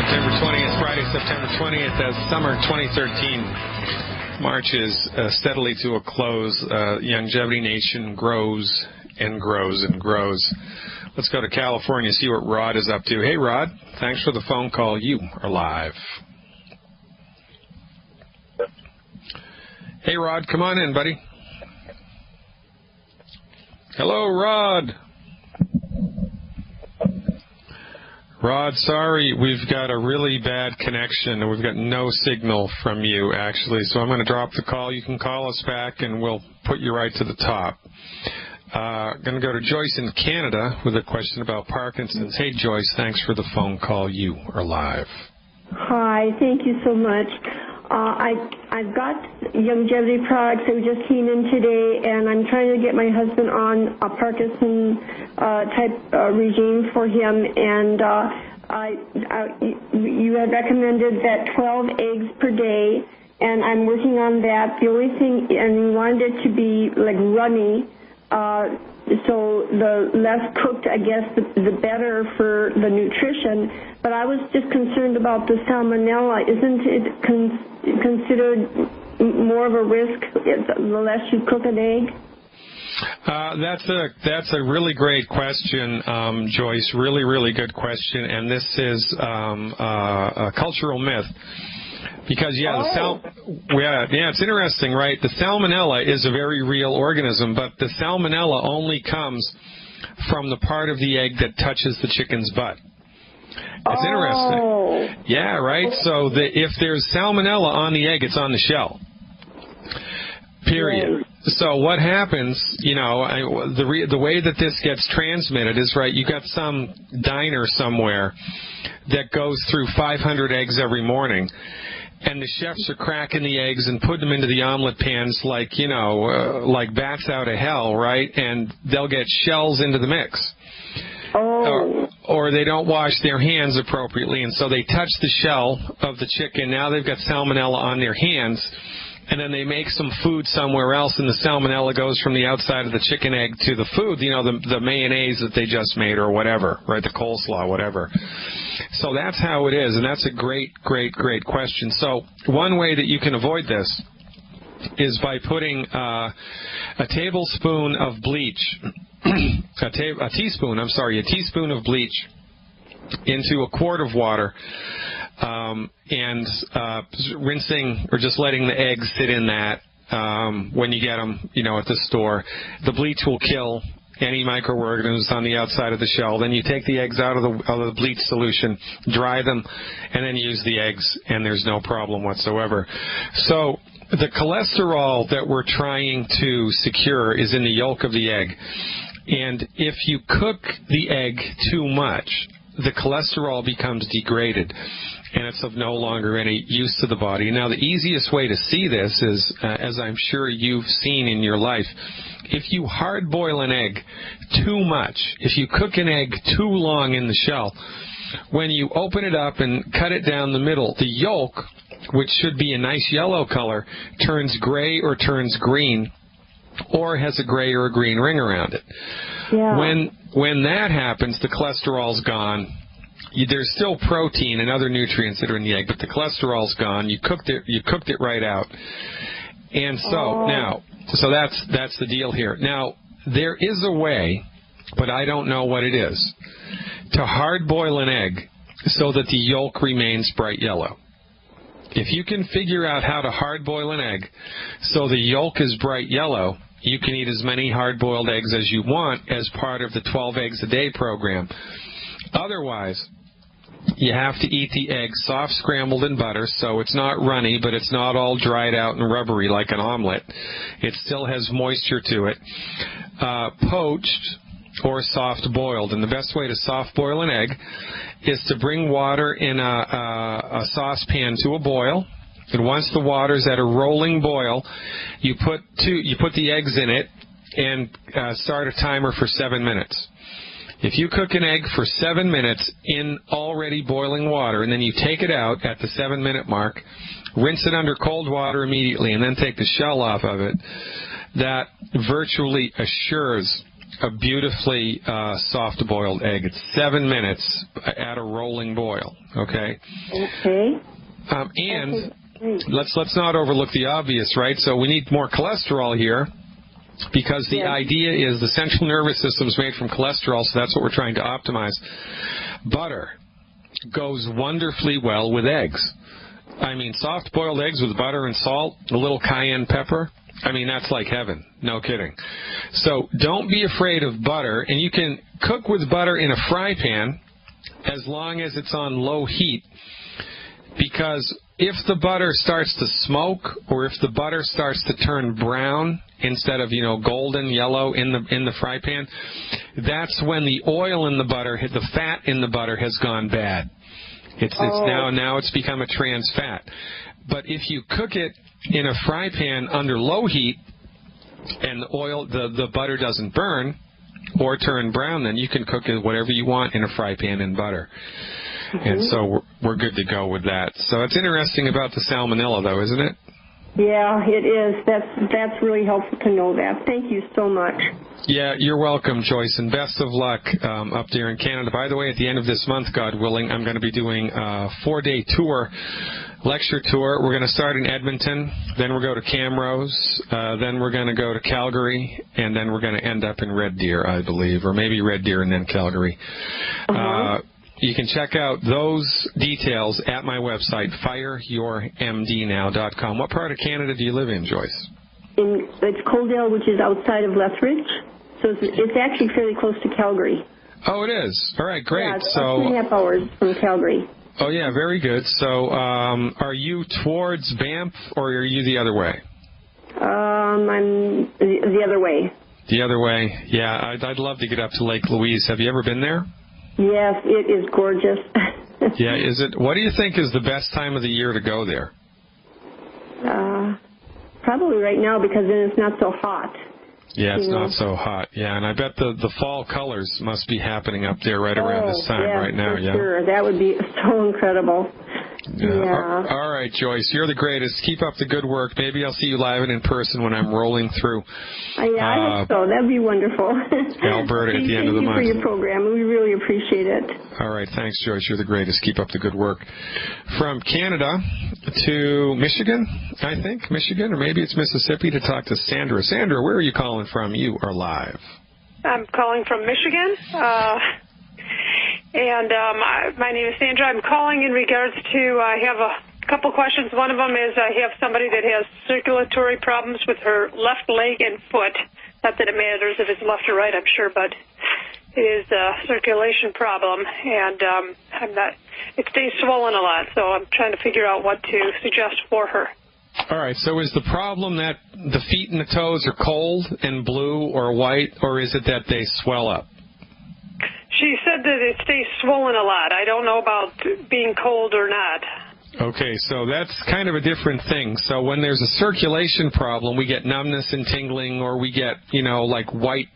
September 20th, Friday, September 20th, as summer 2013 marches steadily to a close. Longevity Nation grows and grows and grows. Let's go to California, see what Rod is up to. Hey, Rod, thanks for the phone call. You are live. Hey, Rod, come on in, buddy. Hello, Rod. Rod, sorry, we've got a really bad connection. We've got no signal from you, actually, so I'm going to drop the call. You can call us back, and we'll put you right to the top. Going to go to Joyce in Canada with a question about Parkinson's. Hey, Joyce, thanks for the phone call. You are live. Hi, thank you so much. I've got longevity products that just came in today, and I'm trying to get my husband on a Parkinson type regime for him. And you had recommended that 12 eggs per day, and I'm working on that. The only thing, and we wanted it to be like runny, so the less cooked, I guess, the better for the nutrition. But I was just concerned about the salmonella. Isn't it considered more of a risk the less you cook an egg? That's a really great question, Joyce. Really, really good question. And this is a cultural myth. Because, it's interesting, right? The salmonella is a very real organism, but the salmonella only comes from the part of the egg that touches the chicken's butt. It's interesting. Yeah, right? So if there's salmonella on the egg, it's on the shell. Period. Right. So what happens, the way that this gets transmitted is, right, you got some diner somewhere that goes through 500 eggs every morning. And the chefs are cracking the eggs and putting them into the omelet pans like bats out of hell, right? And they'll get shells into the mix. Or they don't wash their hands appropriately, and so they touch the shell of the chicken. Now they've got salmonella on their hands, and then they make some food somewhere else, and the salmonella goes from the outside of the chicken egg to the food, the mayonnaise that they just made or whatever, right, the coleslaw, whatever. So that's how it is, and that's a great, great, great question. So one way that you can avoid this is by putting a tablespoon of bleach, a teaspoon of bleach into a quart of water, and rinsing or just letting the eggs sit in that when you get them, at the store. The bleach will kill any microorganisms on the outside of the shell. Then you take the eggs out of the bleach solution, dry them, and then use the eggs, and there's no problem whatsoever. So the cholesterol that we're trying to secure is in the yolk of the egg. And if you cook the egg too much, the cholesterol becomes degraded, and it's of no longer any use to the body. Now, the easiest way to see this is, as I'm sure you've seen in your life, if you hard-boil an egg too much, if you cook an egg too long in the shell, when you open it up and cut it down the middle, the yolk, which should be a nice yellow color, turns gray or turns green, or has a gray or a green ring around it. Yeah. When that happens, the cholesterol's gone. There's still protein and other nutrients that are in the egg, but the cholesterol's gone. You cooked it right out. And so so that's the deal here. Now, there is a way, but I don't know what it is, to hard boil an egg so that the yolk remains bright yellow. If you can figure out how to hard boil an egg so the yolk is bright yellow, you can eat as many hard-boiled eggs as you want as part of the 12 eggs a day program. Otherwise, you have to eat the egg soft scrambled in butter, so it's not runny, but it's not all dried out and rubbery like an omelet. It still has moisture to it. Poached or soft boiled. And the best way to soft boil an egg is to bring water in a saucepan to a boil. And once the water's at a rolling boil, you put the eggs in it and start a timer for 7 minutes. If you cook an egg for 7 minutes in already boiling water, and then you take it out at the 7-minute mark, rinse it under cold water immediately, and then take the shell off of it, that virtually assures a beautifully soft-boiled egg. It's 7 minutes at a rolling boil, okay? Okay. And let's not overlook the obvious, right? So we need more cholesterol here, because the idea is the central nervous system is made from cholesterol, so that's what we're trying to optimize. Butter goes wonderfully well with eggs. I mean, soft-boiled eggs with butter and salt, a little cayenne pepper, I mean, that's like heaven. No kidding. So don't be afraid of butter, and you can cook with butter in a fry pan as long as it's on low heat, because if the butter starts to smoke or if the butter starts to turn brown instead of, golden yellow in the fry pan, that's when the oil in the butter, the fat in the butter has gone bad. It's now it's become a trans fat. But if you cook it in a fry pan under low heat and the butter doesn't burn or turn brown, then you can cook it whatever you want in a fry pan in butter. Mm-hmm. And so we're good to go with that. So it's interesting about the salmonella, though, isn't it? Yeah, it is. That's really helpful to know that. Thank you so much. Yeah, you're welcome, Joyce, and best of luck up there in Canada. By the way, at the end of this month, God willing, I'm going to be doing a 4-day tour, lecture tour. We're going to start in Edmonton, then we'll go to Camrose, then we're going to go to Calgary, and then we're going to end up in Red Deer, I believe, or maybe Red Deer and then Calgary. You can check out those details at my website, fireyourmdnow.com. What part of Canada do you live in, Joyce? It's Coaldale, which is outside of Lethbridge. So it's actually fairly close to Calgary. Oh, it is. All right, great. Yeah, it's 2.5 hours from Calgary. Oh, yeah, very good. So are you towards Banff, or are you the other way? I'm the other way. The other way. Yeah, I'd love to get up to Lake Louise. Have you ever been there? Yes, it is gorgeous. Yeah, is it? What do you think is the best time of the year to go there? Probably right now, because then it's not so hot. Yeah, it's not so hot. Yeah, and I bet the fall colors must be happening up there right around this time right now. Yeah, sure. That would be so incredible. Yeah. All right, Joyce, you're the greatest. Keep up the good work. Maybe I'll see you live and in person when I'm rolling through. Yeah, I hope so. That'd be wonderful. Alberta at the end of the month. Thank you for your program. We really appreciate it. All right, thanks, Joyce. You're the greatest. Keep up the good work. From Canada to Michigan, I think. Michigan, or maybe it's Mississippi, to talk to Sandra. Sandra, where are you calling from? You are live. I'm calling from Michigan. My name is Sandra. I'm calling in regards to, I have a couple questions. One of them is I have somebody that has circulatory problems with her left leg and foot. Not that it matters if it's left or right, I'm sure, but it is a circulation problem, and it stays swollen a lot, so I'm trying to figure out what to suggest for her. All right, so is the problem that the feet and the toes are cold and blue or white, or is it that they swell up? She said that it stays swollen a lot. I don't know about being cold or not. Okay, so that's kind of a different thing. So when there's a circulation problem, we get numbness and tingling, or we get, like white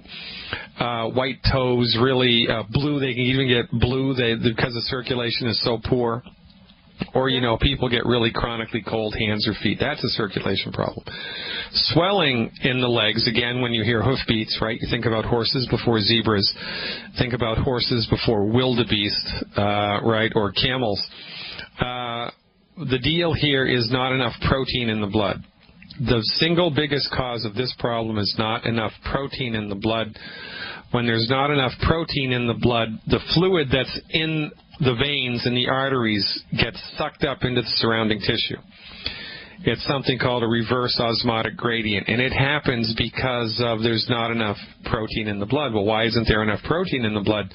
toes, really blue. They can even get blue because the circulation is so poor. Or, people get really chronically cold hands or feet. That's a circulation problem. Swelling in the legs, again, when you hear hoofbeats, right? You think about horses before zebras. Think about horses before wildebeest, right, or camels. The deal here is not enough protein in the blood. The single biggest cause of this problem is not enough protein in the blood. When there's not enough protein in the blood, the fluid that's in the veins and the arteries gets sucked up into the surrounding tissue. It's something called a reverse osmotic gradient, and it happens because there's not enough protein in the blood. Well, why isn't there enough protein in the blood?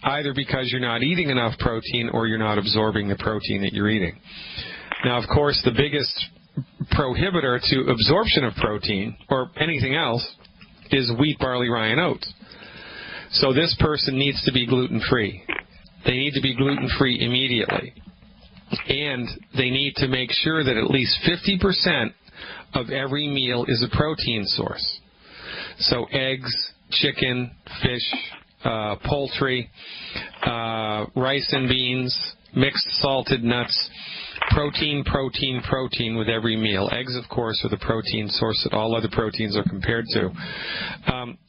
Either because you're not eating enough protein or you're not absorbing the protein that you're eating. Now, of course, the biggest prohibitor to absorption of protein or anything else is wheat, barley, rye, and oats. So this person needs to be gluten-free. They need to be gluten-free immediately. And they need to make sure that at least 50% of every meal is a protein source. So eggs, chicken, fish, poultry, rice and beans, mixed salted nuts, protein, protein, protein with every meal. Eggs, of course, are the protein source that all other proteins are compared to.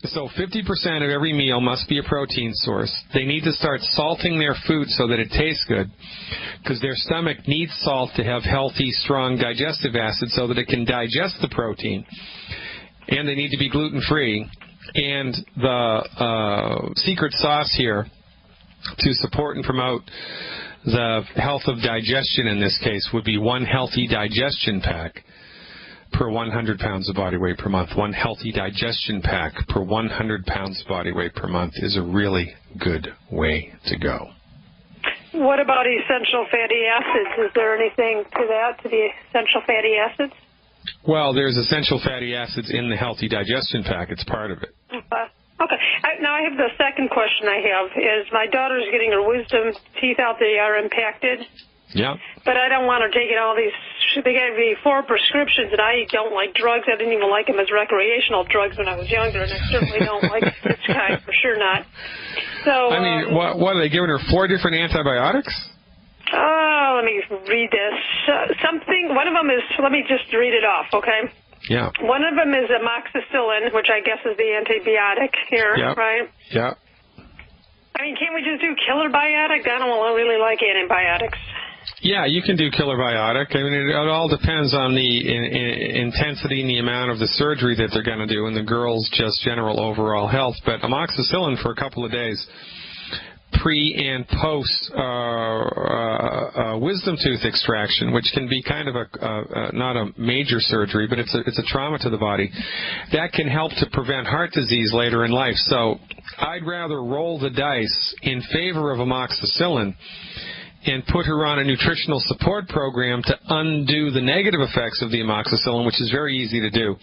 So 50% of every meal must be a protein source. They need to start salting their food so that it tastes good, because their stomach needs salt to have healthy, strong digestive acid so that it can digest the protein. And they need to be gluten-free. And the secret sauce here to support and promote the health of digestion in this case would be one healthy digestion pack per 100 pounds of body weight per month. One healthy digestion pack per 100 pounds of body weight per month is a really good way to go. What about essential fatty acids? Is there anything to that, to the essential fatty acids? Well, there's essential fatty acids in the healthy digestion pack. It's part of it. Okay. Now I have the second question I have is my daughter's getting her wisdom teeth out. They are impacted. Yeah. But I don't want her taking all these. They gave me 4 prescriptions, and I don't like drugs. I didn't even like them as recreational drugs when I was younger, and I certainly don't like this kind, for sure not. So. I mean, what are they giving her? 4 different antibiotics? Oh, let me read this. One of them is, let me just read it off, okay? Yeah. One of them is amoxicillin, which I guess is the antibiotic here, right? Yeah. I mean, can't we just do killer biotic? I don't really like antibiotics. Yeah, you can do killer biotic. I mean, it all depends on the intensity and the amount of the surgery that they're going to do and the girl's just general overall health. But amoxicillin for a couple of days, pre and post wisdom tooth extraction, which can be kind of not a major surgery, but it's a trauma to the body, that can help to prevent heart disease later in life. So I'd rather roll the dice in favor of amoxicillin and put her on a nutritional support program to undo the negative effects of the amoxicillin, which is very easy to do.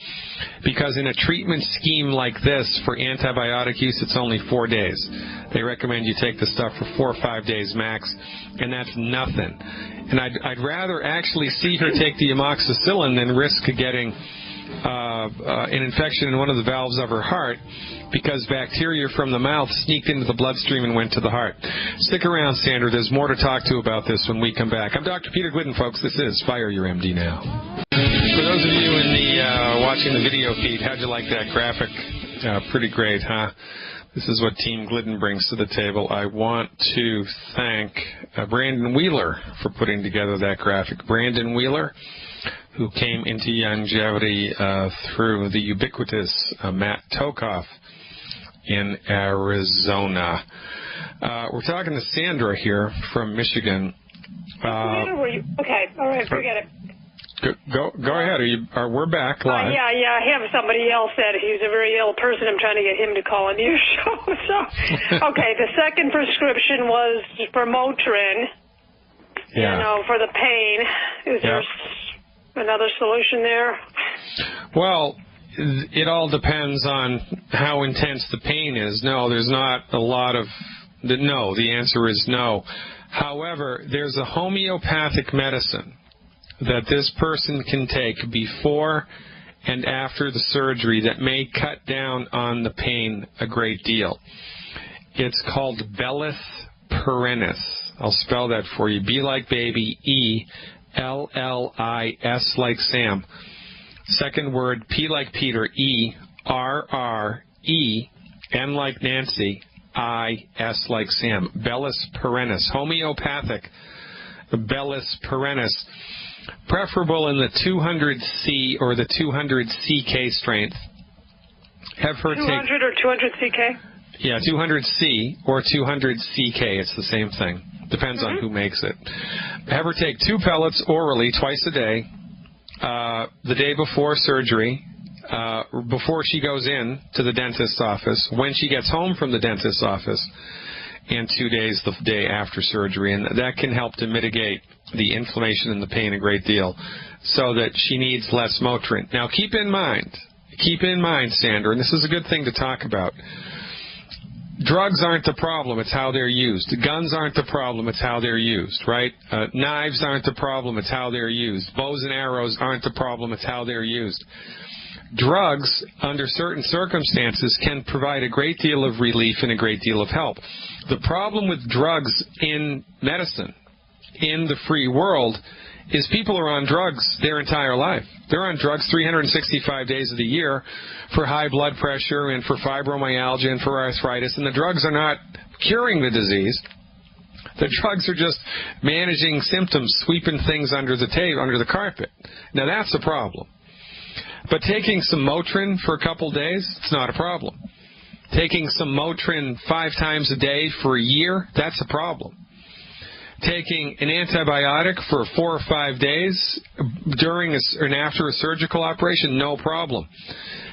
Because in a treatment scheme like this, for antibiotic use, it's only 4 days. They recommend you take the stuff for 4 or 5 days max, and that's nothing. And I'd rather actually see her take the amoxicillin than risk getting an infection in one of the valves of her heart, because bacteria from the mouth sneaked into the bloodstream and went to the heart. Stick around, Sandra. There's more to talk to about this when we come back. I'm Dr. Peter Glidden, folks. This is Fire Your MD Now. For those of you in the watching the video feed, how'd you like that graphic? Pretty great, huh? This is what Team Glidden brings to the table. I want to thank Brandon Wheeler for putting together that graphic. Brandon Wheeler, who came into longevity through the ubiquitous Matt Tokoff in Arizona. We're talking to Sandra here from Michigan. Okay, all right, forget it. Go ahead. We're back live. Yeah, I have somebody else that he's a very ill person. I'm trying to get him to call on your show. So, okay, the second prescription was for Motrin, for the pain. Is there another solution there? Well, it all depends on how intense the pain is. No, there's not a lot of... No, the answer is no. However, there's a homeopathic medicine that this person can take before and after the surgery that may cut down on the pain a great deal. It's called Bellis perennis. I'll spell that for you. B like baby, E, L-L-I-S like Sam. Second word, P like Peter, E, R-R-E, N like Nancy, I-S like Sam. Bellis perennis. Homeopathic Bellis perennis. Preferable in the 200C or the 200CK strength. Have her 200 or 200CK? Yeah, 200C or 200CK. It's the same thing. Depends on who makes it. Have her take 2 pellets orally twice a day, the day before surgery, before she goes in to the dentist's office, when she gets home from the dentist's office, and 2 days the day after surgery. And that can help to mitigate the inflammation and the pain a great deal, so that she needs less Motrin. Now, keep in mind, Sandra, and this is a good thing to talk about, drugs aren't the problem, it's how they're used. Guns aren't the problem, it's how they're used, right? Knives aren't the problem, it's how they're used. Bows and arrows aren't the problem, it's how they're used. Drugs, under certain circumstances, can provide a great deal of relief and a great deal of help. The problem with drugs in medicine, in the free world, is people are on drugs their entire life. They're on drugs 365 days of the year for high blood pressure and for fibromyalgia and for arthritis, and the drugs are not curing the disease. The drugs are just managing symptoms, sweeping things under the carpet. Now, that's a problem. But taking some Motrin for a couple days, it's not a problem. Taking some Motrin 5 times a day for a year, that's a problem. Taking an antibiotic for 4 or 5 days during and after a surgical operation, no problem.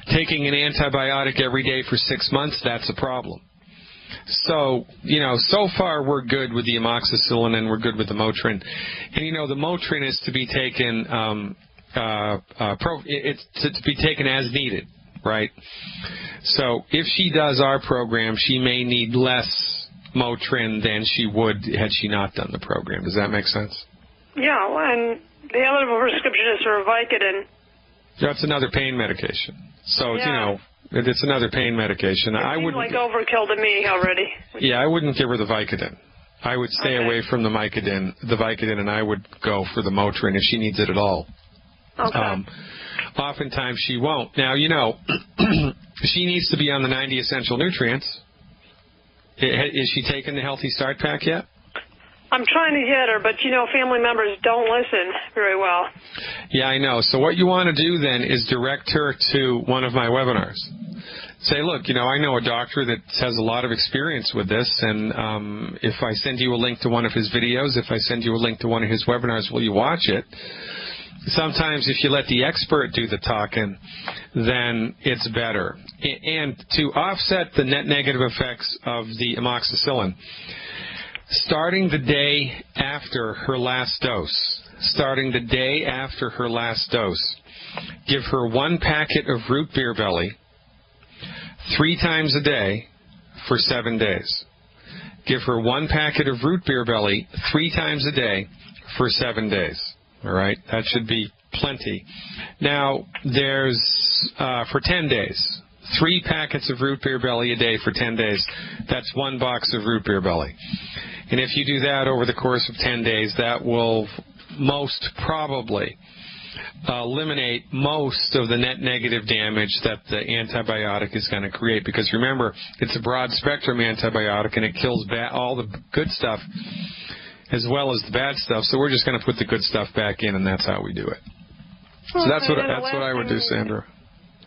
Taking an antibiotic every day for 6 months, that's a problem. So, so far we're good with the amoxicillin and we're good with the Motrin. And, the Motrin is to be taken, it's to be taken as needed, right? So if she does our program, she may need less Motrin than she would had she not done the program. Does that make sense? Yeah, and the other prescription is for Vicodin. That's another pain medication. So, it's another pain medication. I wouldn't like overkill to me already. Yeah, I wouldn't give her the Vicodin. I would stay away from the Vicodin, and I would go for the Motrin if she needs it at all. Okay. Oftentimes she won't. Now, she needs to be on the 90 essential nutrients. Is she taking the Healthy Start Pack yet? I'm trying to get her, but, family members don't listen very well. Yeah, I know. So what you want to do then is direct her to one of my webinars. Say, look, I know a doctor that has a lot of experience with this, and if I send you a link to one of his videos, if I send you a link to one of his webinars, will you watch it? Sometimes if you let the expert do the talking, then it's better. And to offset the net negative effects of the amoxicillin, starting the day after her last dose, give her 1 packet of root beer belly 3 times a day for 7 days. Give her 1 packet of root beer belly 3 times a day for 7 days. All right, that should be plenty. Now, there's, for 10 days, 3 packets of root beer belly a day for 10 days. That's 1 box of root beer belly. And if you do that over the course of 10 days, that will most probably eliminate most of the net negative damage that the antibiotic is going to create. Because remember, it's a broad-spectrum antibiotic, and it kills all the good stuff as well as the bad stuff. So we're just going to put the good stuff back in, and that's how we do it. So that's what I would do, Sandra.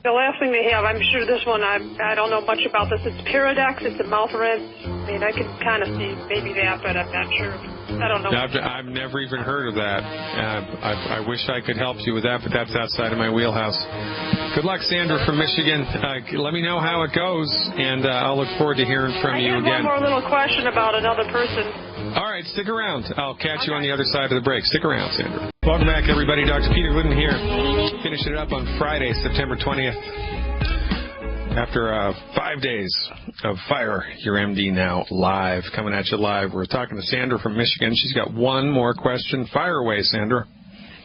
The last thing they have, I'm sure this one, I don't know much about this. It's Paradox. It's a mouth rinse. I mean, I could kind of see maybe that, but I'm not sure. I don't know. I've never even heard of that. I wish I could help you with that, but that's outside of my wheelhouse. Good luck, Sandra from Michigan. Let me know how it goes, and I'll look forward to hearing from you again. I have one more little question about another person. All right, stick around. I'll catch you on the other side of the break. Stick around, Sandra. Welcome back, everybody. Dr. Peter Glidden here. Finishing it up on Friday, September 20th. After 5 days of Fire Your MD Now live, coming at you live. We're talking to Sandra from Michigan. She's got one more question. Fire away, Sandra.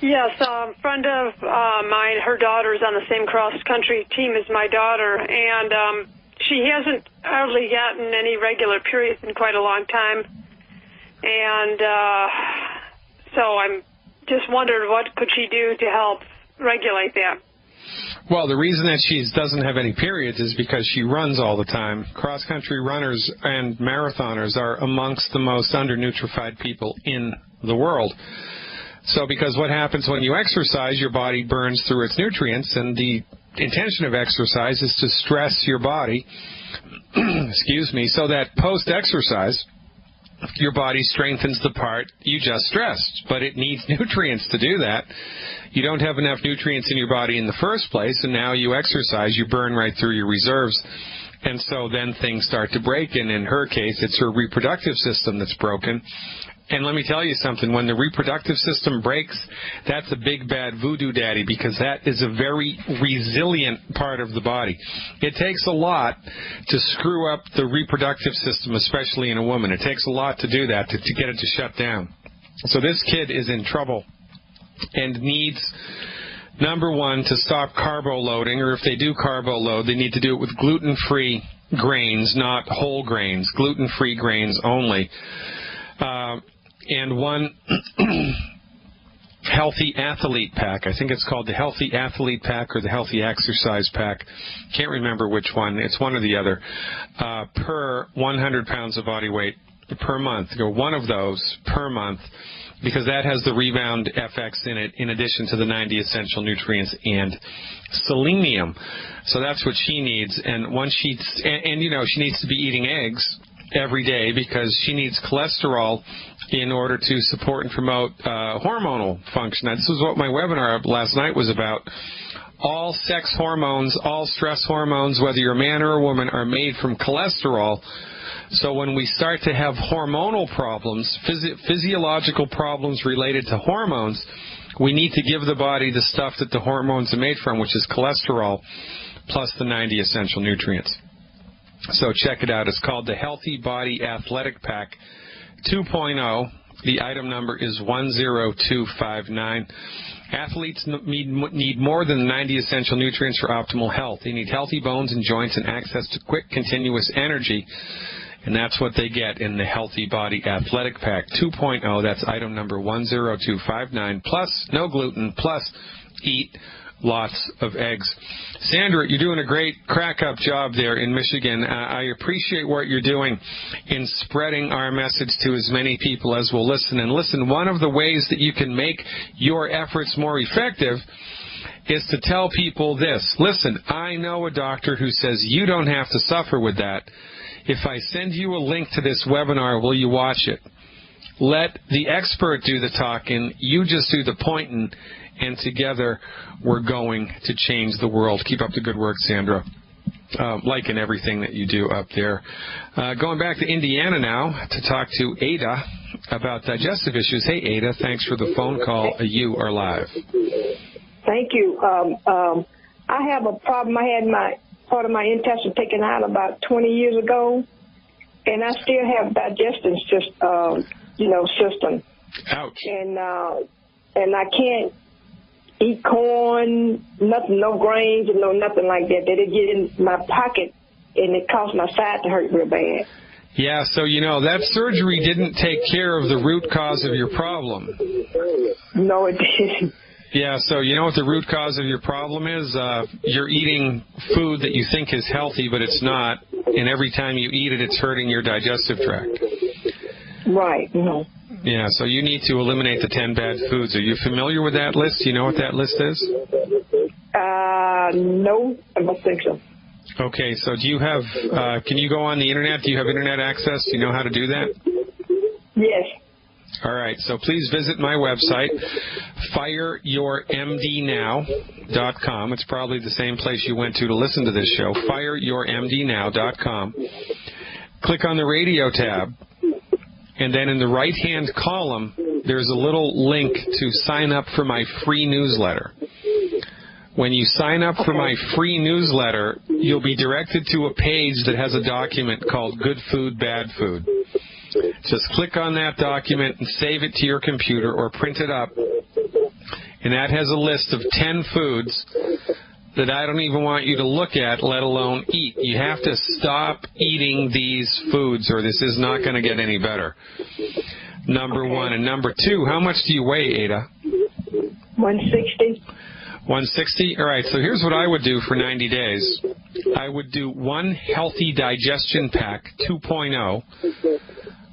Yes, a friend of mine, her daughter's on the same cross-country team as my daughter, and she hasn't hardly gotten any regular periods in quite a long time. And so I'm just wondered what could she do to help regulate that. Well, the reason that she doesn't have any periods is because she runs all the time. Cross-country runners and marathoners are amongst the most undernutrified people in the world. So because what happens when you exercise, your body burns through its nutrients, and the intention of exercise is to stress your body, excuse me, so that post-exercise, your body strengthens the part you just stressed, but it needs nutrients to do that. You don't have enough nutrients in your body in the first place, and now you exercise, you burn right through your reserves, and so then things start to break, and in her case, it's her reproductive system that's broken. And let me tell you something, when the reproductive system breaks, that's a big bad voodoo daddy, because that is a very resilient part of the body. It takes a lot to screw up the reproductive system, especially in a woman. It takes a lot to do that, to get it to shut down. So this kid is in trouble and needs number one, to stop carbo loading, or if they do carbo load, they need to do it with gluten-free grains, not whole grains, gluten-free grains only. And one healthy athlete pack. I think it's called the healthy athlete pack or the healthy exercise pack. Can't remember which one. It's one or the other. Per 100 pounds of body weight per month. Go one of those per month, because that has the rebound FX in it, in addition to the 90 essential nutrients and selenium. So that's what she needs. And once she needs to be eating eggs every day, because she needs cholesterol in order to support and promote hormonal function. Now, this is what my webinar last night was about. All sex hormones, all stress hormones, whether you're a man or a woman, are made from cholesterol. So when we start to have hormonal problems, physiological problems related to hormones, we need to give the body the stuff that the hormones are made from, which is cholesterol, plus the 90 essential nutrients. So check it out. It's called the Healthy Body Athletic Pack 2.0. The item number is 10259. Athletes need more than 90 essential nutrients for optimal health. They need healthy bones and joints and access to quick, continuous energy. And that's what they get in the Healthy Body Athletic Pack 2.0. That's item number 10259. Plus, no gluten. Plus, eat lots of eggs. Sandra, you're doing a great crack-up job there in Michigan. I appreciate what you're doing in spreading our message to as many people as will listen. And listen, one of the ways that you can make your efforts more effective is to tell people this. Listen, I know a doctor who says you don't have to suffer with that. If I send you a link to this webinar, will you watch it? Let the expert do the talking. You just do the pointing. And together, we're going to change the world. Keep up the good work, Sandra. Liking everything that you do up there. Going back to Indiana now to talk to Ada about digestive issues. Hey, Ada, thanks for the phone call. You are live. Thank you. I have a problem. I had part of my intestine taken out about 20 years ago, and I still have digestion system. Ouch. And I can't eat corn, nothing, no grains, and no nothing like that. They get in my pocket, and it caused my side to hurt real bad. Yeah, so that surgery didn't take care of the root cause of your problem. No, it didn't. Yeah, so you know what the root cause of your problem is? You're eating food that you think is healthy, but it's not, and every time you eat it, it's hurting your digestive tract. Right. Mm-hmm. Yeah, so you need to eliminate the 10 bad foods. Are you familiar with that list? Do you know what that list is? No, I don't think so. Okay, so do you have, can you go on the Internet? Do you have Internet access? Do you know how to do that? Yes. All right, so please visit my website, fireyourmdnow.com. It's probably the same place you went to listen to this show, fireyourmdnow.com. Click on the radio tab, and then in the right-hand column, there's a little link to sign up for my free newsletter. When you sign up for my free newsletter, you'll be directed to a page that has a document called Good Food, Bad Food. Just click on that document and save it to your computer or print it up. And that has a list of 10 foods that I don't even want you to look at, let alone eat. You have to stop eating these foods or this is not going to get any better. Number one. And number two, how much do you weigh, Ada? 160. 160? All right, so here's what I would do for 90 days. I would do one Healthy Digestion Pack 2.0,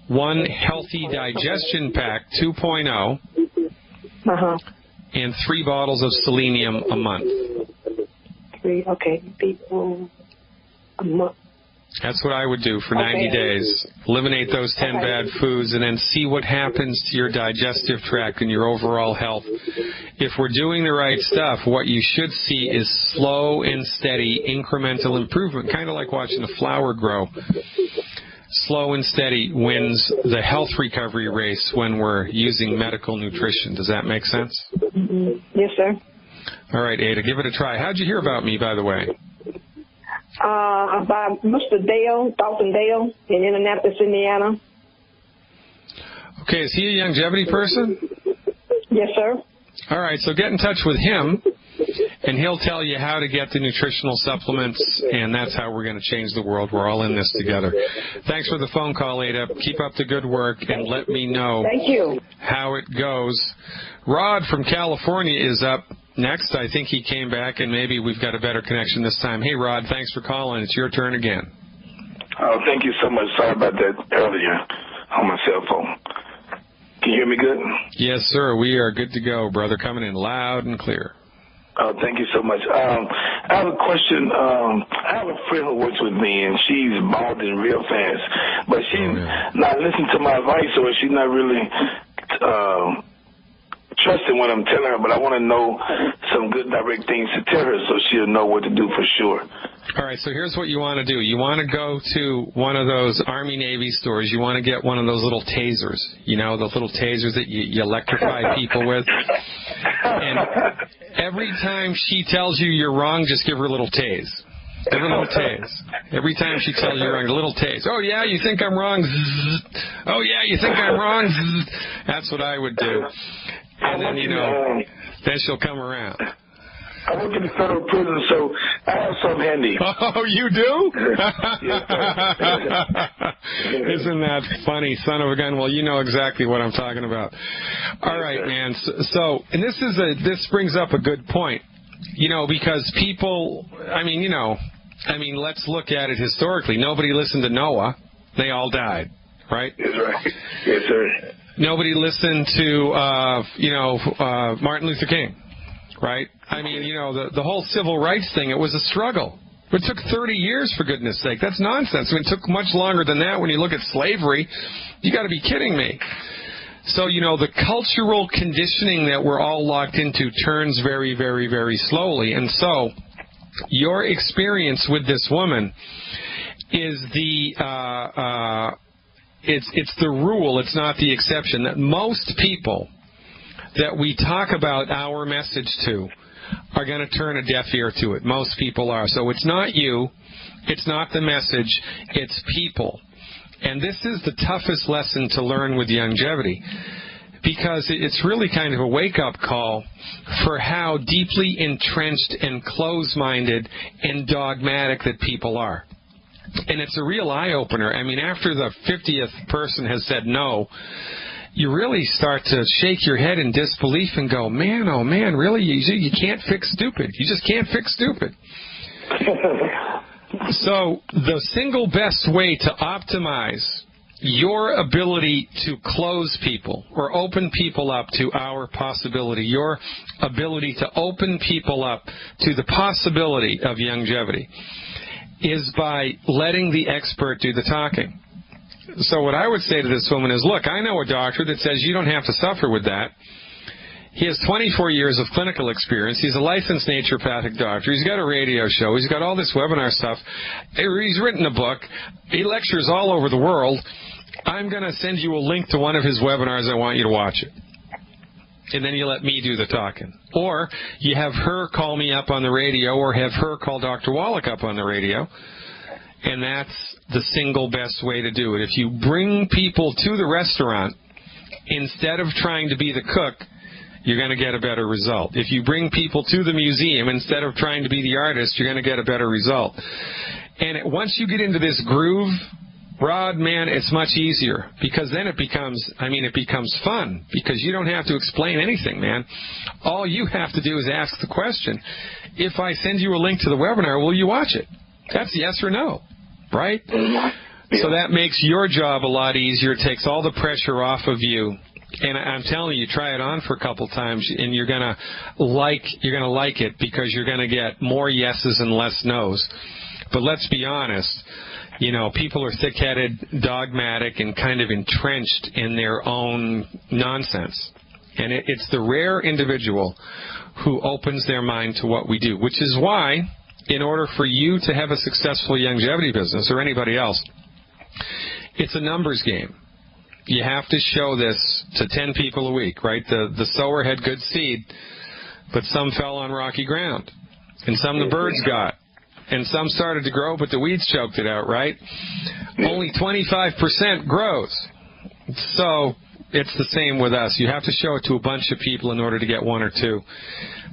one Healthy Digestion Pack 2.0, and 3 bottles of selenium a month. 3, okay, people a month. That's what I would do for 90 days. Eliminate those 10 bad foods and then see what happens to your digestive tract and your overall health. If we're doing the right stuff, what you should see is slow and steady incremental improvement, kind of like watching a flower grow. Slow and steady wins the health recovery race when we're using medical nutrition. Does that make sense? Mm-hmm. Yes, sir. All right, Ada, give it a try. How'd you hear about me, by the way? By Mr. Dale, Dalton Dale in Indianapolis, Indiana. Okay, is he a longevity person? Yes, sir. All right, so get in touch with him And he'll tell you how to get the nutritional supplements, and that's how we're going to change the world. We're all in this together. Thanks for the phone call, Ada. Keep up the good work, and let me know how it goes. Rod from California is up next. I think he came back, and maybe we've got a better connection this time. Hey, Rod, thanks for calling. It's your turn again. Oh, thank you so much. Sorry about that earlier on my cell phone. Can you hear me good? Yes, sir. We are good to go, brother. Coming in loud and clear. Oh, thank you so much. I have a question. I have a friend who works with me, and she's balding real fast, but she's not listening to my advice, or she's not really trusting what I'm telling her, but I want to know some good direct things to tell her so she'll know what to do for sure. All right, so here's what you want to do. You want to go to one of those Army-Navy stores. You want to get one of those little tasers, you know, the little tasers that you electrify people with. And every time she tells you you're wrong, just give her a little tase. Give her a little tase. Every time she tells you you're wrong, a little tase. Oh, yeah, you think I'm wrong? Oh, yeah, you think I'm wrong? That's what I would do. And then, you know, then she'll come around. I work in the federal prison, so I have some handy. Oh, you do? Yes, sir. Isn't that funny, son of a gun? Well, you know exactly what I'm talking about. All right, man. So, and this brings up a good point, you know, because people, let's look at it historically. Nobody listened to Noah. They all died, right? That's right. Yes, sir. Nobody listened to, Martin Luther King. Right? I mean, you know, the whole civil rights thing, it was a struggle. It took 30 years, for goodness sake. That's nonsense. I mean, it took much longer than that when you look at slavery. You got to be kidding me. So, you know, the cultural conditioning that we're all locked into turns very, very, very slowly. And so your experience with this woman is it's the rule, it's not the exception, that most people that we talk about our message to are going to turn a deaf ear to it. Most people are. So it's not you, it's not the message, it's people. And this is the toughest lesson to learn with longevity, because it's really kind of a wake-up call for how deeply entrenched and closed-minded and dogmatic that people are. And it's a real eye-opener. I mean, after the 50th person has said no, you really start to shake your head in disbelief and go, man, oh man, really? You can't fix stupid. You just can't fix stupid. So the single best way to optimize your ability to close people or open people up to our possibility, your ability to open people up to the possibility of longevity, is by letting the expert do the talking. So what I would say to this woman is, look, I know a doctor that says you don't have to suffer with that. He has 24 years of clinical experience. He's a licensed naturopathic doctor. He's got a radio show. He's got all this webinar stuff. He's written a book. He lectures all over the world. I'm going to send you a link to one of his webinars. I want you to watch it. And then you let me do the talking. Or you have her call me up on the radio, or have her call Dr. Wallach up on the radio. And that's the single best way to do it. If you bring people to the restaurant instead of trying to be the cook, you're going to get a better result. If you bring people to the museum instead of trying to be the artist, you're going to get a better result. And once you get into this groove, Rod, man, it's much easier, because then it becomes fun, because you don't have to explain anything, man. All you have to do is ask the question, if I send you a link to the webinar, will you watch it? That's yes or no, right? So that makes your job a lot easier. It takes all the pressure off of you. And I'm telling you, try it on for a couple times, and you're gonna like it, because you're gonna get more yeses and less nos. But let's be honest, you know, people are thick-headed, dogmatic, and kind of entrenched in their own nonsense. And it's the rare individual who opens their mind to what we do, which is why, in order for you to have a successful longevity business, or anybody else, it's a numbers game. You have to show this to 10 people a week, right? The sower had good seed, but some fell on rocky ground, and some the birds got, and some started to grow, but the weeds choked it out, right? Only 25% grows. So it's the same with us. You have to show it to a bunch of people in order to get one or two.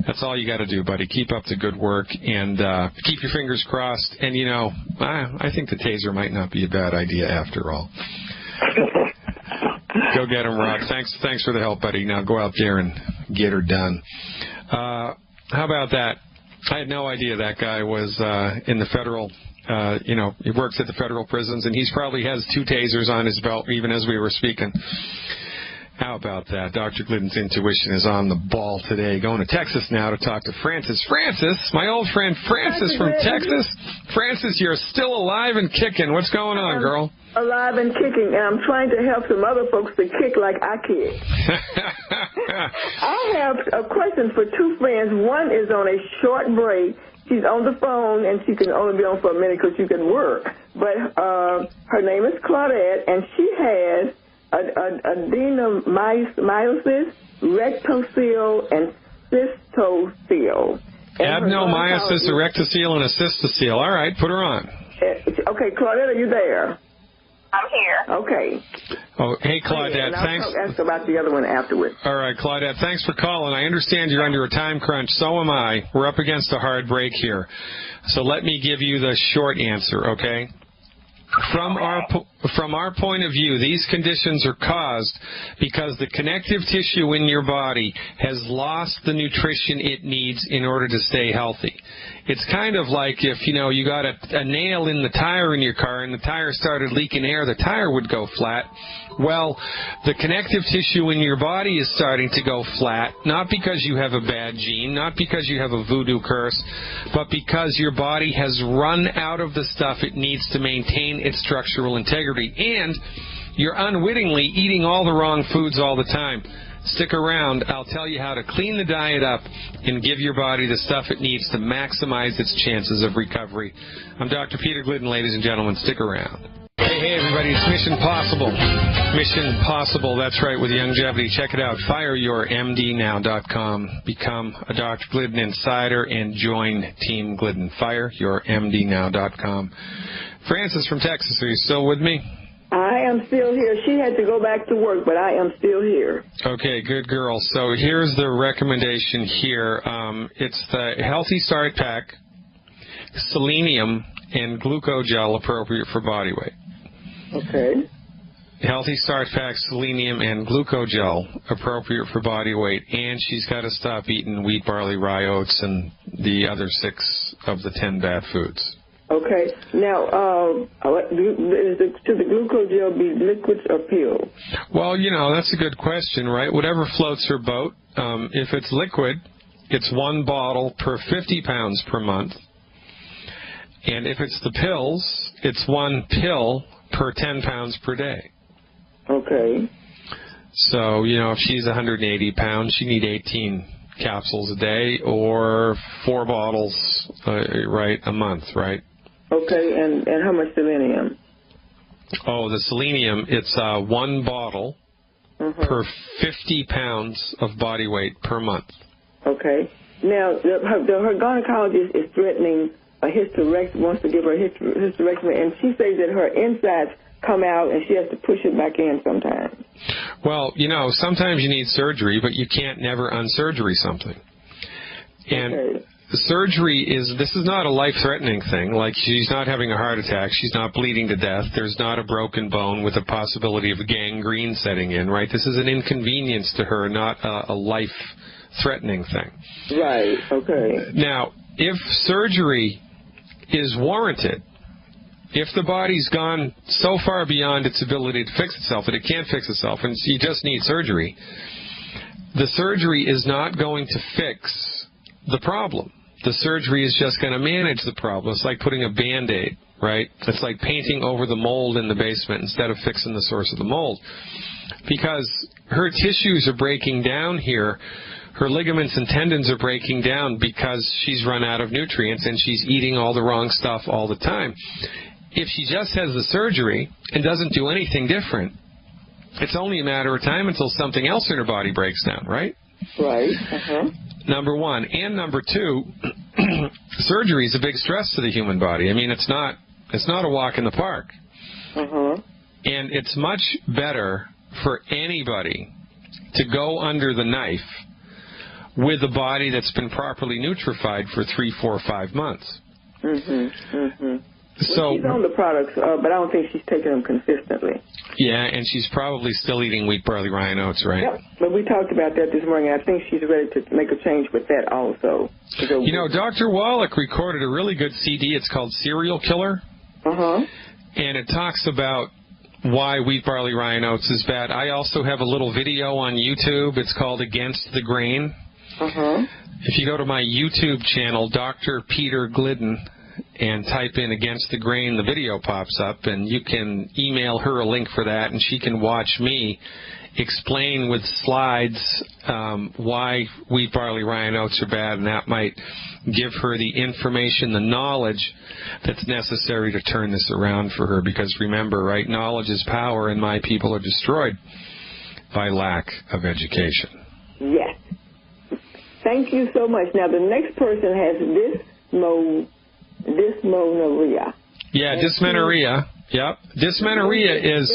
That's all you got to do, buddy. Keep up the good work and keep your fingers crossed. And, you know, I think the taser might not be a bad idea after all. Go get him, Rock. Thanks for the help, buddy. Now go out there and get her done. How about that? I had no idea that guy was in the federal, he works at the federal prisons, and he probably has 2 tasers on his belt even as we were speaking. How about that? Dr. Glidden's intuition is on the ball today. Going to Texas now to talk to Francis. Francis, my old friend Francis from Texas. Francis, you're still alive and kicking. What's going on, girl? Alive and kicking, and I'm trying to help some other folks to kick like I kick. I have a question for 2 friends. One is on a short break. She's on the phone, and she can only be on for a minute because you can work. But her name is Claudette, and she has adenomyosis, rectocele, and cystocele. Adenomyosis, rectocele, and a cystocele. All right, put her on. Okay, Claudette, are you there? I'm here. Okay. Oh, hey, Claudette, thanks. I'll ask about the other one afterwards. All right, Claudette, thanks for calling. I understand you're under a time crunch. So am I. We're up against a hard break here. So let me give you the short answer, okay? From our point of view, these conditions are caused because the connective tissue in your body has lost the nutrition it needs in order to stay healthy. It's kind of like if, you got a nail in the tire in your car and the tire started leaking air, the tire would go flat. Well, the connective tissue in your body is starting to go flat, not because you have a bad gene, not because you have a voodoo curse, but because your body has run out of the stuff it needs to maintain its structural integrity. And you're unwittingly eating all the wrong foods all the time. Stick around. I'll tell you how to clean the diet up and give your body the stuff it needs to maximize its chances of recovery. I'm Dr. Peter Glidden, ladies and gentlemen. Stick around. Hey, everybody, it's Mission Possible. Mission Possible, that's right, with longevity. Check it out, fireyourmdnow.com. Become a Dr. Glidden insider and join Team Glidden. Fireyourmdnow.com. Francis from Texas, are you still with me? I am still here. She had to go back to work, but I am still here. Okay, good girl. So here's the recommendation here. It's the Healthy Start Pack, selenium, and glucogel appropriate for body weight. Okay. Healthy Start Pack, selenium, and glucogel appropriate for body weight. And she's got to stop eating wheat, barley, rye, oats, and the other 6 of the 10 bad foods. Okay. Now, should the glucogel be liquids or pills? Well, that's a good question, right? Whatever floats her boat. If it's liquid, it's 1 bottle per 50 pounds per month. And if it's the pills, it's 1 pill per 10 pounds per day. Okay. So, if she's 180 pounds, she needs 18 capsules a day or 4 bottles, a month, right? Okay, and how much selenium? Oh, the selenium, it's 1 bottle per 50 pounds of body weight per month. Okay. Now, her gynecologist is threatening a hysterectomy, wants to give her a hysterectomy, and she says that her insides come out and she has to push it back in sometimes. Well, sometimes you need surgery, but you can't never unsurgery something. And surgery this is not a life-threatening thing. Like, she's not having a heart attack. She's not bleeding to death. There's not a broken bone with a possibility of gangrene setting in, right? This is an inconvenience to her, not a life-threatening thing. Right, okay. Now, if surgery is warranted, if the body's gone so far beyond its ability to fix itself that it can't fix itself and you just need surgery, the surgery is not going to fix the problem. The surgery is just going to manage the problem. It's like putting a Band-Aid, right? It's like painting over the mold in the basement instead of fixing the source of the mold. Because her tissues are breaking down here. Her ligaments and tendons are breaking down because she's run out of nutrients and she's eating all the wrong stuff all the time. If she just has the surgery and doesn't do anything different, it's only a matter of time until something else in her body breaks down, right? Right. Number one. And number two, surgery is a big stress to the human body. I mean, it's not a walk in the park. And it's much better for anybody to go under the knife with a body that's been properly nutrified for 3, 4, 5 months. So she's on the products, but I don't think she's taking them consistently. Yeah, and she's probably still eating wheat, barley, rye, and oats, right? Yep, but we talked about that this morning. I think she's ready to make a change with that also. You know, Dr. Wallach recorded a really good CD. It's called Serial Killer. And it talks about why wheat, barley, rye, and oats is bad. I also have a little video on YouTube. It's called Against the Grain. If you go to my YouTube channel, Dr. Peter Glidden, and type in Against the Grain, the video pops up, and you can email her a link for that, and she can watch me explain with slides why wheat, barley, rye, and oats are bad, and that might give her the information, the knowledge that's necessary to turn this around for her. Because remember, right, knowledge is power, and my people are destroyed by lack of education. Yes. Thank you so much. Now, the next person has dysmenorrhea. Yeah, dysmenorrhea. Yep. Dysmenorrhea is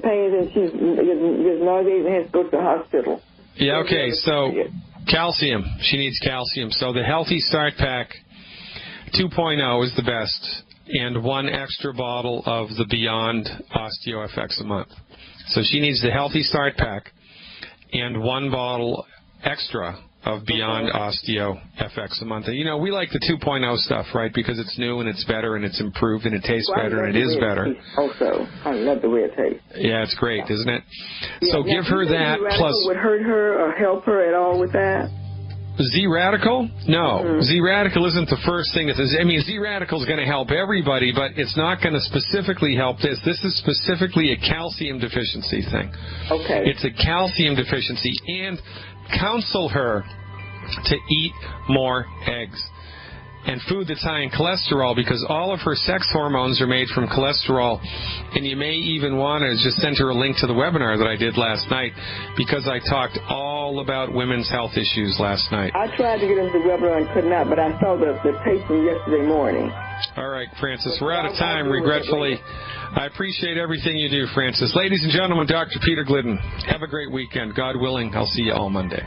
pains, and she's nauseated and has to go to the hospital. Yeah, okay, so calcium. She needs calcium. So the Healthy Start Pack 2.0 is the best, and 1 extra bottle of the Beyond OsteoFX a month. So she needs the Healthy Start Pack and 1 bottle extra of Beyond Osteo FX a month. You know, we like the 2.0 stuff, right, because it's new and it's better and it's improved and it tastes better and it is better. Also, I love the way it tastes. Yeah, it's great, isn't it? So give her that plus... would hurt her or help her at all with that? Z-Radical? No. Z-Radical isn't the first thing. I mean, Z-Radical is going to help everybody, but it's not going to specifically help this. This is specifically a calcium deficiency thing. Okay. It's a calcium deficiency. And counsel her to eat more eggs and food that's high in cholesterol, because all of her sex hormones are made from cholesterol. And you may even want to just send her a link to the webinar that I did last night, because I talked all about women's health issues last night. I tried to get into the webinar and could not, but I saw the tape from yesterday morning. All right, Francis, we're out of time, regretfully. I appreciate everything you do, Francis. Ladies and gentlemen, Dr. Peter Glidden. Have a great weekend. God willing, I'll see you all Monday.